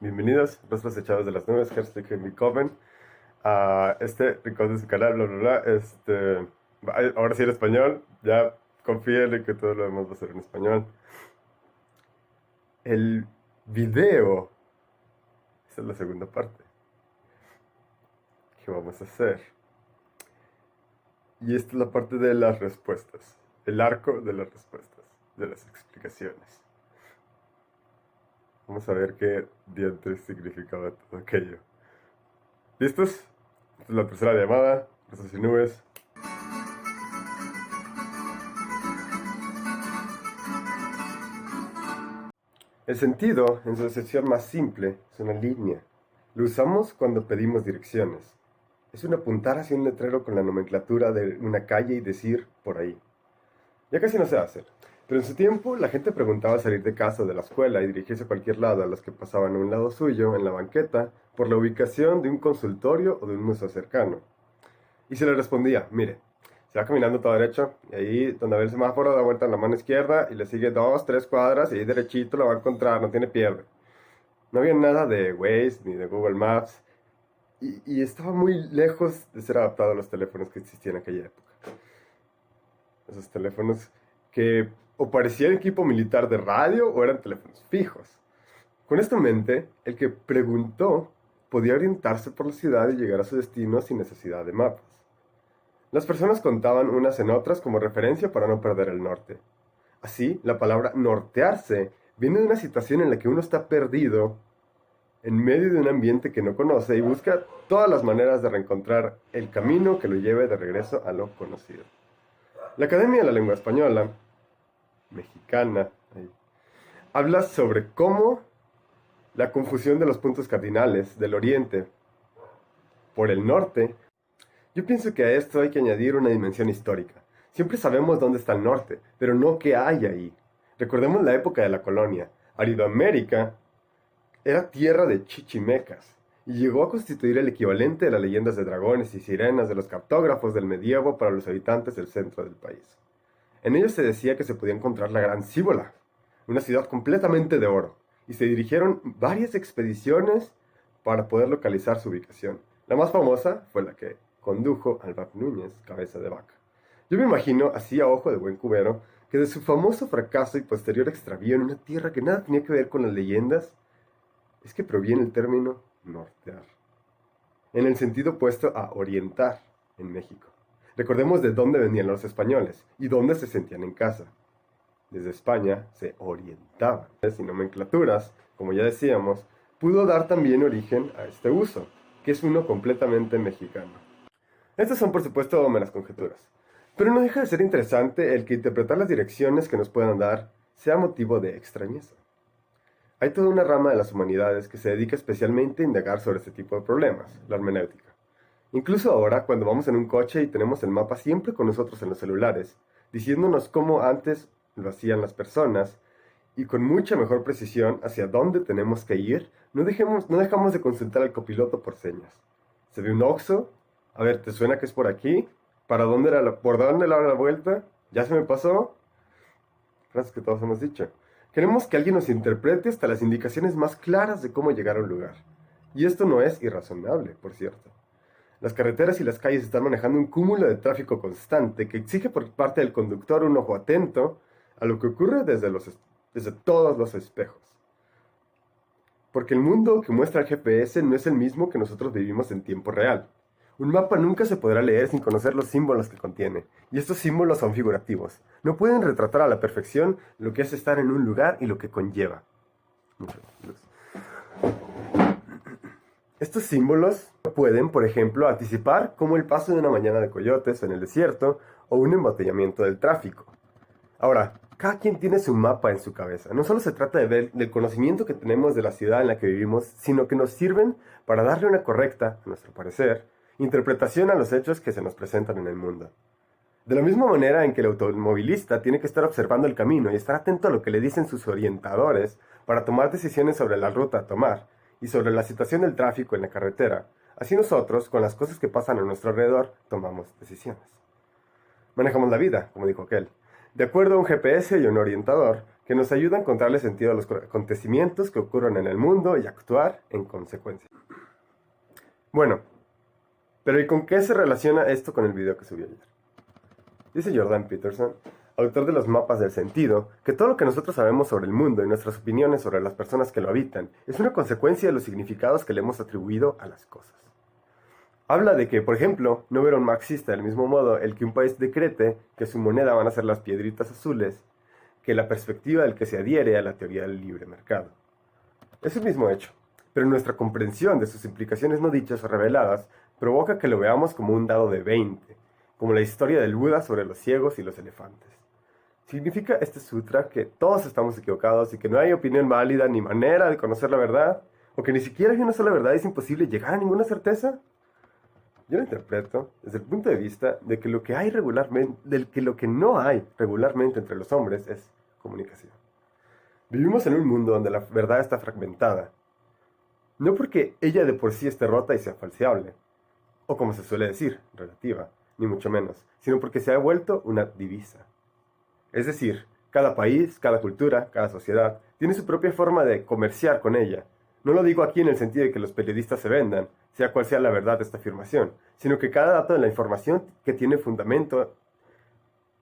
Bienvenidos, rostros echados de las nubes, Herzlich willkommen a este rincón de su canal, bla, bla, bla. Ahora sí en español, ya confíen en que todo lo demás va a ser en español. El video, esta es la segunda parte que vamos a hacer. Y esta es la parte de las respuestas, el arco de las respuestas, de las explicaciones. Vamos a ver qué dientes significaba todo aquello. ¿Listos? Esta es la tercera llamada, rostros y nubes. El sentido, en su acepción más simple, es una línea. Lo usamos cuando pedimos direcciones. Es un apuntar hacia un letrero con la nomenclatura de una calle y decir por ahí. Ya casi no se hace, pero en su tiempo la gente preguntaba al salir de casa o de la escuela y dirigirse a cualquier lado a los que pasaban a un lado suyo, en la banqueta, por la ubicación de un consultorio o de un museo cercano. Y se le respondía, mire, se va caminando todo derecho, y ahí donde ve el semáforo da vuelta en la mano izquierda y le sigue 2, 3 cuadras y ahí derechito lo va a encontrar, no tiene pierde. No había nada de Waze ni de Google Maps y estaba muy lejos de ser adaptado a los teléfonos que existían en aquella época. Esos teléfonos que o parecían equipo militar de radio o eran teléfonos fijos. Con esto en mente, el que preguntó podía orientarse por la ciudad y llegar a su destino sin necesidad de mapas. Las personas contaban unas en otras como referencia para no perder el norte. Así, la palabra nortearse viene de una situación en la que uno está perdido en medio de un ambiente que no conoce y busca todas las maneras de reencontrar el camino que lo lleve de regreso a lo conocido. La Academia de la Lengua Española, mexicana, habla sobre cómo la confusión de los puntos cardinales del oriente por el norte. Yo pienso que a esto hay que añadir una dimensión histórica. Siempre sabemos dónde está el norte, pero no qué hay ahí. Recordemos la época de la colonia. Aridoamérica era tierra de chichimecas y llegó a constituir el equivalente de las leyendas de dragones y sirenas de los cartógrafos del medievo para los habitantes del centro del país. En ellos se decía que se podía encontrar la Gran Cíbola, una ciudad completamente de oro, y se dirigieron varias expediciones para poder localizar su ubicación. La más famosa fue la que condujo Álvar Núñez, cabeza de vaca. Yo me imagino, así a ojo de buen cubero, que de su famoso fracaso y posterior extravío en una tierra que nada tenía que ver con las leyendas, es que proviene el término nortear, en el sentido opuesto a orientar en México. Recordemos de dónde venían los españoles y dónde se sentían en casa. Desde España se orientaban. Y nomenclaturas, como ya decíamos, pudo dar también origen a este uso, que es uno completamente mexicano. Estas son por supuesto meras conjeturas, pero no deja de ser interesante el que interpretar las direcciones que nos puedan dar sea motivo de extrañeza. Hay toda una rama de las humanidades que se dedica especialmente a indagar sobre este tipo de problemas, la hermenéutica. Incluso ahora, cuando vamos en un coche y tenemos el mapa siempre con nosotros en los celulares, diciéndonos cómo antes lo hacían las personas, y con mucha mejor precisión hacia dónde tenemos que ir, no dejamos de consultar al copiloto por señas. Se ve un Oxxo, a ver, ¿te suena que es por aquí? ¿Para dónde por dónde era la vuelta? ¿Ya se me pasó? Frases que todos hemos dicho. Queremos que alguien nos interprete hasta las indicaciones más claras de cómo llegar a un lugar. Y esto no es irrazonable, por cierto. Las carreteras y las calles están manejando un cúmulo de tráfico constante que exige por parte del conductor un ojo atento a lo que ocurre desde todos los espejos. Porque el mundo que muestra el GPS no es el mismo que nosotros vivimos en tiempo real. Un mapa nunca se podrá leer sin conocer los símbolos que contiene, y estos símbolos son figurativos. No pueden retratar a la perfección lo que es estar en un lugar y lo que conlleva. Estos símbolos pueden, por ejemplo, anticipar como el paso de una mañana de coyotes en el desierto o un embotellamiento del tráfico. Ahora, cada quien tiene su mapa en su cabeza. No solo se trata de ver del conocimiento que tenemos de la ciudad en la que vivimos, sino que nos sirven para darle una correcta, a nuestro parecer, interpretación a los hechos que se nos presentan en el mundo. De la misma manera en que el automovilista tiene que estar observando el camino y estar atento a lo que le dicen sus orientadores para tomar decisiones sobre la ruta a tomar y sobre la situación del tráfico en la carretera, así nosotros, con las cosas que pasan a nuestro alrededor, tomamos decisiones. Manejamos la vida, como dijo aquel, de acuerdo a un GPS y un orientador que nos ayuda a encontrarle sentido a los acontecimientos que ocurren en el mundo y actuar en consecuencia. Bueno, pero ¿y con qué se relaciona esto con el video que subí ayer? Dice Jordan Peterson, autor de los mapas del sentido, que todo lo que nosotros sabemos sobre el mundo y nuestras opiniones sobre las personas que lo habitan es una consecuencia de los significados que le hemos atribuido a las cosas. Habla de que, por ejemplo, no verá un marxista del mismo modo el que un país decrete que su moneda van a ser las piedritas azules, que la perspectiva del que se adhiere a la teoría del libre mercado. Es el mismo hecho, pero nuestra comprensión de sus implicaciones no dichas o reveladas provoca que lo veamos como un dado de 20, como la historia del Buda sobre los ciegos y los elefantes. ¿Significa este sutra que todos estamos equivocados y que no hay opinión válida ni manera de conocer la verdad? ¿O que ni siquiera hay una sola verdad y es imposible llegar a ninguna certeza? Yo lo interpreto desde el punto de vista de que lo que hay regularmente, lo que no hay regularmente entre los hombres es comunicación. Vivimos en un mundo donde la verdad está fragmentada, no porque ella de por sí esté rota y sea falseable, o como se suele decir, relativa, ni mucho menos, sino porque se ha vuelto una divisa. Es decir, cada país, cada cultura, cada sociedad tiene su propia forma de comerciar con ella. No lo digo aquí en el sentido de que los periodistas se vendan, sea cual sea la verdad de esta afirmación, sino que cada dato de la información que tiene fundamento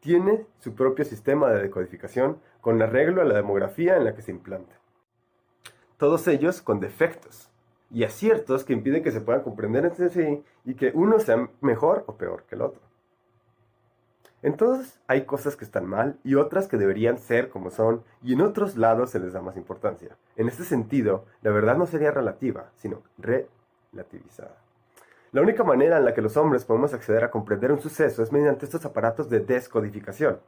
tiene su propio sistema de decodificación con arreglo a la demografía en la que se implanta. Todos ellos con defectos y aciertos que impiden que se puedan comprender entre sí y que uno sea mejor o peor que el otro. Entonces hay cosas que están mal y otras que deberían ser como son, y en otros lados se les da más importancia. En este sentido, la verdad no sería relativa, sino relativizada. La única manera en la que los hombres podemos acceder a comprender un suceso es mediante estos aparatos de descodificación.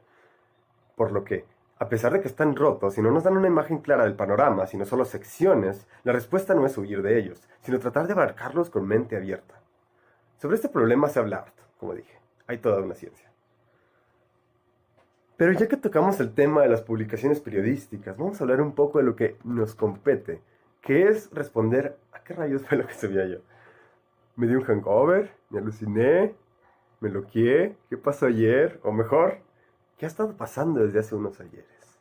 Por lo que, a pesar de que están rotos y no nos dan una imagen clara del panorama, sino solo secciones, la respuesta no es huir de ellos, sino tratar de abarcarlos con mente abierta. Sobre este problema se habla harto, como dije, hay toda una ciencia. Pero ya que tocamos el tema de las publicaciones periodísticas, vamos a hablar un poco de lo que nos compete, que es responder a qué rayos fue lo que sabía yo. ¿Me dio un hangover? ¿Me aluciné? ¿Me loqueé? ¿Qué pasó ayer? O mejor, ¿qué ha estado pasando desde hace unos ayeres?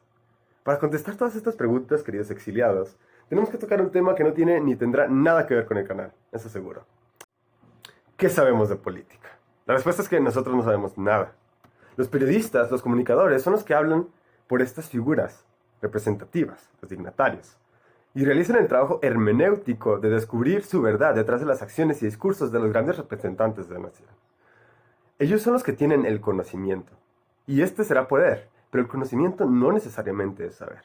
Para contestar todas estas preguntas, queridos exiliados, tenemos que tocar un tema que no tiene ni tendrá nada que ver con el canal, eso seguro. ¿Qué sabemos de política? La respuesta es que nosotros no sabemos nada. Los periodistas, los comunicadores, son los que hablan por estas figuras representativas, los dignatarios, y realizan el trabajo hermenéutico de descubrir su verdad detrás de las acciones y discursos de los grandes representantes de la nación. Ellos son los que tienen el conocimiento, y este será poder, pero el conocimiento no necesariamente es saber.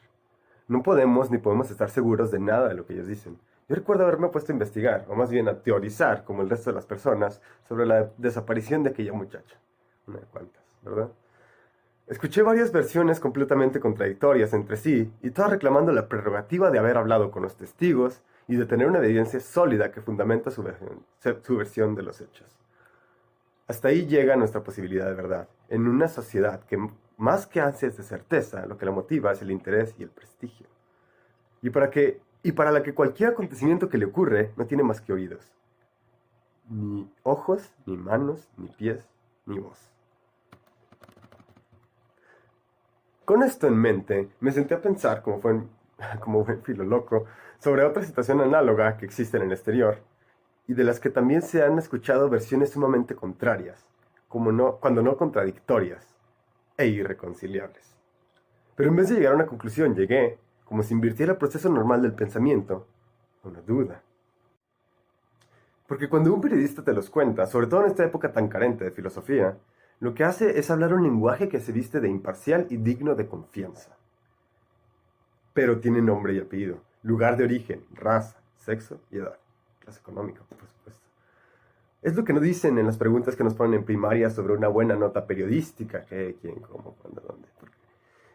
No podemos ni podemos estar seguros de nada de lo que ellos dicen. Yo recuerdo haberme puesto a investigar, o más bien a teorizar, como el resto de las personas, sobre la desaparición de aquella muchacha. Una de cuantas, ¿verdad? Escuché varias versiones completamente contradictorias entre sí, y todas reclamando la prerrogativa de haber hablado con los testigos y de tener una evidencia sólida que fundamenta su versión de los hechos. Hasta ahí llega nuestra posibilidad de verdad, en una sociedad que, más que ansias de certeza, lo que la motiva es el interés y el prestigio. Y para la que cualquier acontecimiento que le ocurre no tiene más que oídos. Ni ojos, ni manos, ni pies, ni voz. Con esto en mente, me senté a pensar, como buen filo loco, sobre otra situación análoga que existe en el exterior, y de las que también se han escuchado versiones sumamente contrarias, cuando no contradictorias, e irreconciliables. Pero en vez de llegar a una conclusión, llegué, como si invirtiera el proceso normal del pensamiento, a una duda. Porque cuando un periodista te los cuenta, sobre todo en esta época tan carente de filosofía, lo que hace es hablar un lenguaje que se viste de imparcial y digno de confianza. Pero tiene nombre y apellido, lugar de origen, raza, sexo y edad. Clase económica, por supuesto. Es lo que nos dicen en las preguntas que nos ponen en primaria sobre una buena nota periodística, qué, quién, cómo, cuándo, dónde, por qué.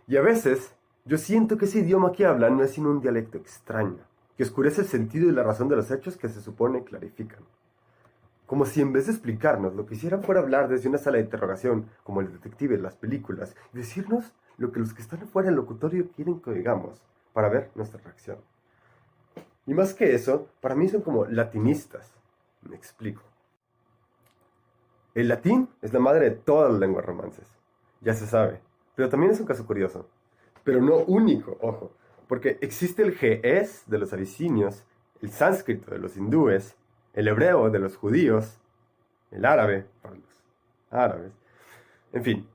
Y a veces, yo siento que ese idioma que hablan no es sino un dialecto extraño, que oscurece el sentido y la razón de los hechos que se supone clarifican. Como si en vez de explicarnos lo que hicieran fuera hablar desde una sala de interrogación, como el detective en las películas, y decirnos lo que los que están afuera del locutorio quieren que oigamos, para ver nuestra reacción. Y más que eso, para mí son como latinistas. Me explico. El latín es la madre de todas las lenguas romances. Ya se sabe, pero también es un caso curioso. pero no único, ojo, porque existe el ge'ez de los abisinios, el sánscrito de los hindúes, el hebreo de los judíos, el árabe para los árabes, en fin,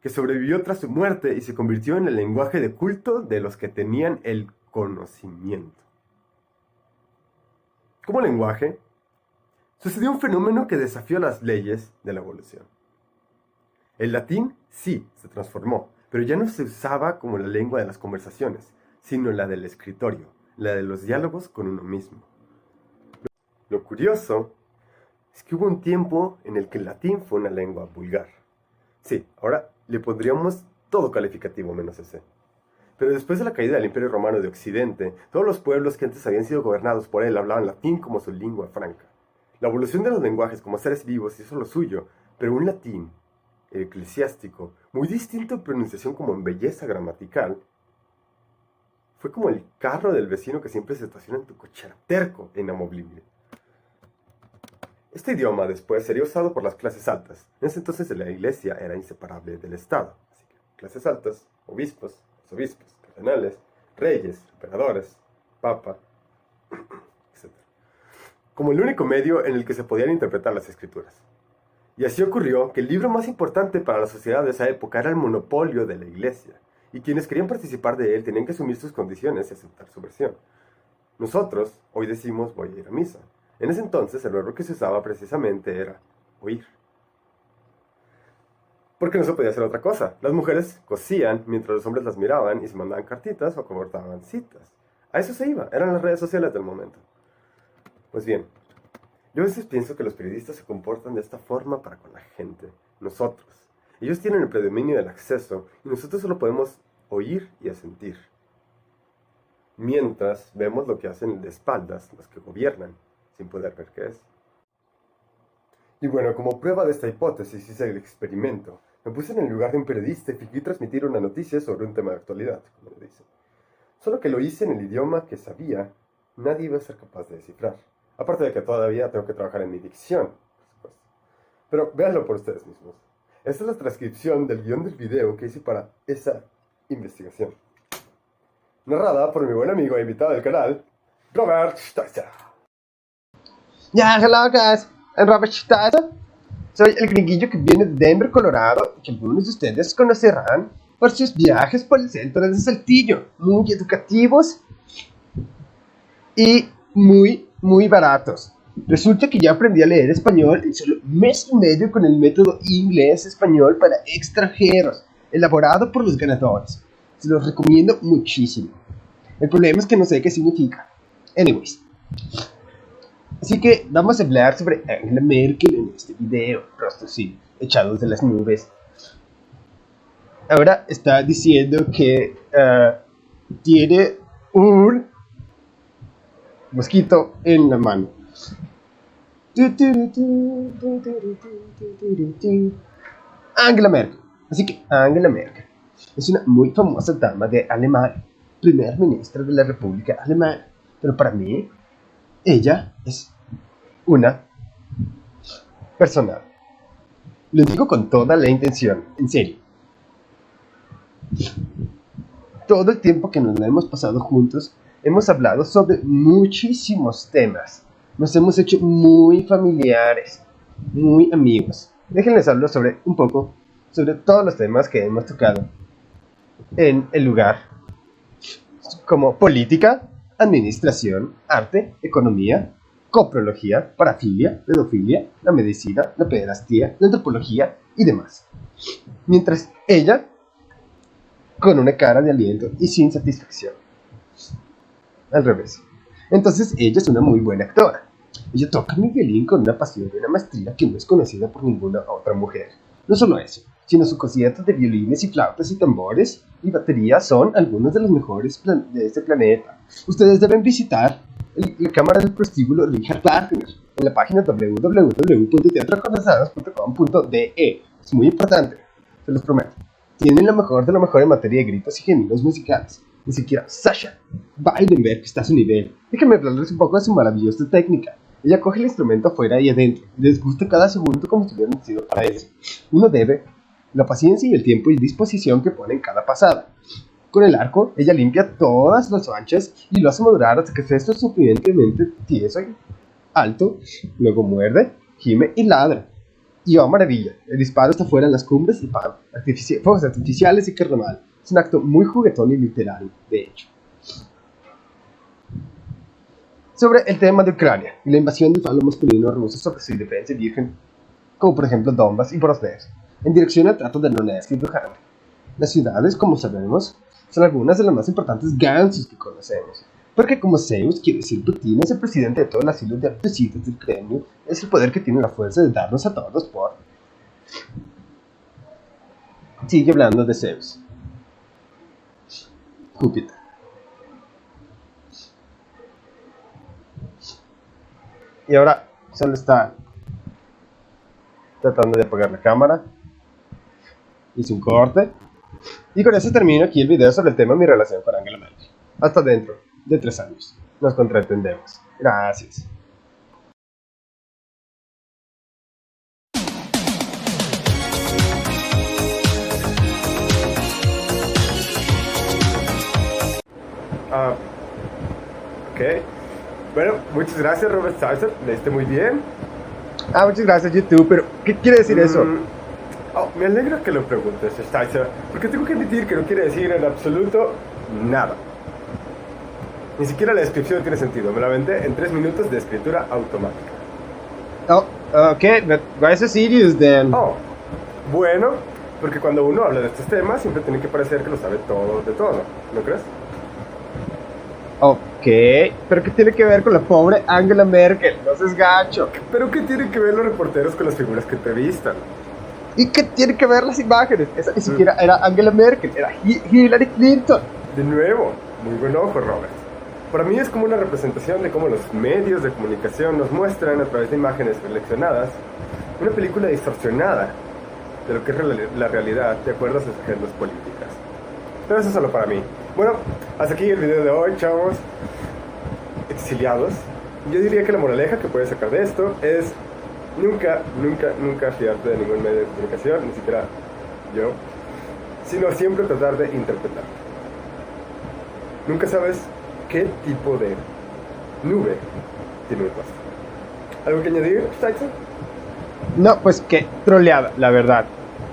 que sobrevivió tras su muerte y se convirtió en el lenguaje de culto de los que tenían el conocimiento. Como lenguaje, sucedió un fenómeno que desafió las leyes de la evolución. El latín sí se transformó, pero ya no se usaba como la lengua de las conversaciones, sino la del escritorio, la de los diálogos con uno mismo. Lo curioso es que hubo un tiempo en el que el latín fue una lengua vulgar. Sí, ahora le pondríamos todo calificativo menos ese. Pero después de la caída del Imperio Romano de Occidente, todos los pueblos que antes habían sido gobernados por él hablaban latín como su lengua franca. La evolución de los lenguajes como seres vivos hizo lo suyo, pero un latín eclesiástico, muy distinto en pronunciación como en belleza gramatical, fue como el carro del vecino que siempre se estaciona en tu cochera, terco e inamovible. Este idioma después sería usado por las clases altas. En ese entonces la iglesia era inseparable del Estado. Así que clases altas, obispos, arzobispos, cardenales, reyes, emperadores, papa, etc. Como el único medio en el que se podían interpretar las escrituras. Y así ocurrió que el libro más importante para la sociedad de esa época era el monopolio de la iglesia, y quienes querían participar de él tenían que asumir sus condiciones y aceptar su versión. Nosotros hoy decimos voy a ir a misa. En ese entonces el verbo que se usaba precisamente era oír. Porque no se podía hacer otra cosa. Las mujeres cosían mientras los hombres las miraban y se mandaban cartitas o cortaban citas. A eso se iba, eran las redes sociales del momento. Pues bien, yo a veces pienso que los periodistas se comportan de esta forma para con la gente, nosotros. Ellos tienen el predominio del acceso y nosotros solo podemos oír y asentir. Mientras vemos lo que hacen de espaldas los que gobiernan, sin poder ver qué es. Y bueno, como prueba de esta hipótesis hice el experimento. Me puse en el lugar de un periodista y fingí transmitir una noticia sobre un tema de actualidad, como le dicen. Solo que lo hice en el idioma que sabía, nadie iba a ser capaz de descifrar. Aparte de que todavía tengo que trabajar en mi dicción, por supuesto. Pero véanlo por ustedes mismos. Esta es la transcripción del guión del video que hice para esa investigación. Narrada por mi buen amigo e invitado del canal, Robert Steiser. Ya, hello guys, I'm Robert Steiser. Soy el gringuillo que viene de Denver, Colorado, y que algunos de ustedes conocerán por sus viajes por el centro de Saltillo, muy educativos y muy baratos. Resulta que ya aprendí a leer español en solo un mes y medio con el método inglés-español para extranjeros, elaborado por los ganadores. Se los recomiendo muchísimo. El problema es que no sé qué significa. Anyways. Así que vamos a hablar sobre Angela Merkel en este video, rostro sí, echados de las nubes. Ahora está diciendo que tiene un mosquito en la mano. Angela Merkel. Así que Angela Merkel es una muy famosa dama de Alemania, primer ministra de la República Alemana. Pero para mí, ella es una persona. Lo digo con toda la intención, en serio. Todo el tiempo que nos lo hemos pasado juntos, hemos hablado sobre muchísimos temas. Nos hemos hecho muy familiares, muy amigos. Déjenles hablar un poco sobre todos los temas que hemos tocado en el lugar, como política, administración, arte, economía, coprología, parafilia, pedofilia, la medicina, la pederastía, la antropología y demás. Mientras ella, con una cara de aliento y sin satisfacción. Al revés. Entonces ella es una muy buena actora. Ella toca mi violín con una pasión y una maestría que no es conocida por ninguna otra mujer. No solo eso, sino su concierto de violines y flautas y tambores y baterías son algunos de los mejores de este planeta. Ustedes deben visitar la cámara del prostíbulo Richard Wagner en la página www.teatrocondensados.com.de. Es muy importante, se los prometo. Tienen lo mejor de lo mejor en materia de gritos y gemidos musicales. Ni siquiera Sasha Weidenberg está a su nivel. Déjenme hablarles un poco de su maravillosa técnica. Ella coge el instrumento afuera y adentro, y les gusta cada segundo como si hubieran nacido para eso. Uno debe la paciencia y el tiempo y disposición que pone en cada pasada. Con el arco, ella limpia todas las manchas y lo hace madurar hasta que Festo es suficientemente tieso y alto. Luego muerde, gime y ladra. Y oh maravilla, el disparo está fuera en las cumbres y ¡pam! Fuegos artificiales y carnaval. Es un acto muy juguetón y literario, de hecho. Sobre el tema de Ucrania y la invasión del falo masculino ruso sobre su independencia virgen, como por ejemplo Donbass y Brosnets, en dirección al trato de Donetsk y Luhansk. Las ciudades, como sabemos, son algunas de las más importantes gansos que conocemos, porque como Zeus quiere decir Putin es el presidente de todo el asilo de apetitos del Kremlin, es el poder que tiene la fuerza de darnos a todos por... Sigue hablando de Zeus. Júpiter. Y ahora solo está tratando de apagar la cámara. Hice un corte. Y con eso termino aquí el video sobre el tema de mi relación con Angela Merkel. Hasta dentro de 3 años. Nos contraentendemos. Gracias. Ok. Bueno, muchas gracias, Robert Saucer. Leíste muy bien. Muchas gracias, YouTube. Pero, ¿qué quiere decir eso? Me alegra que lo preguntes, Sticer, porque tengo que admitir que no quiere decir en absoluto nada. Ni siquiera la descripción tiene sentido. Me la aventé en 3 minutos de escritura automática. Okay, but why so serious then? Bueno, porque cuando uno habla de estos temas siempre tiene que parecer que lo sabe todo de todo, ¿no crees? Ok, pero ¿qué tiene que ver con la pobre Angela Merkel? No seas gacho. ¿Pero qué tienen que ver los reporteros con las figuras que entrevistan? ¿Y qué tiene que ver las imágenes? Esa ni siquiera era Angela Merkel, era Hillary Clinton. De nuevo, muy buen ojo, Robert. Para mí es como una representación de cómo los medios de comunicación nos muestran a través de imágenes seleccionadas una película distorsionada de lo que es la realidad de acuerdo a sus agendas políticas. Pero eso es solo para mí. Bueno, hasta aquí el video de hoy, chavos. Exiliados. Yo diría que la moraleja que puedes sacar de esto es nunca fiarte de ningún medio de comunicación, ni siquiera yo, sino siempre tratar de interpretar. Nunca sabes qué tipo de nube tiene un rostro. ¿Algo que añadir, Tyson? No, pues que troleada, la verdad.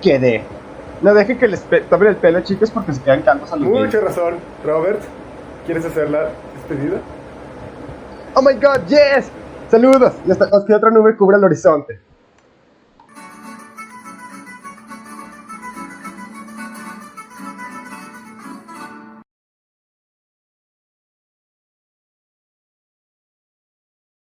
Quedé. No dejen que les tomen el pelo, chicos, porque se quedan calvos a los niños. Mucha razón. Robert, ¿quieres hacer la despedida? Oh my god, yes. Saludos. Y hasta que otra nube cubra el horizonte.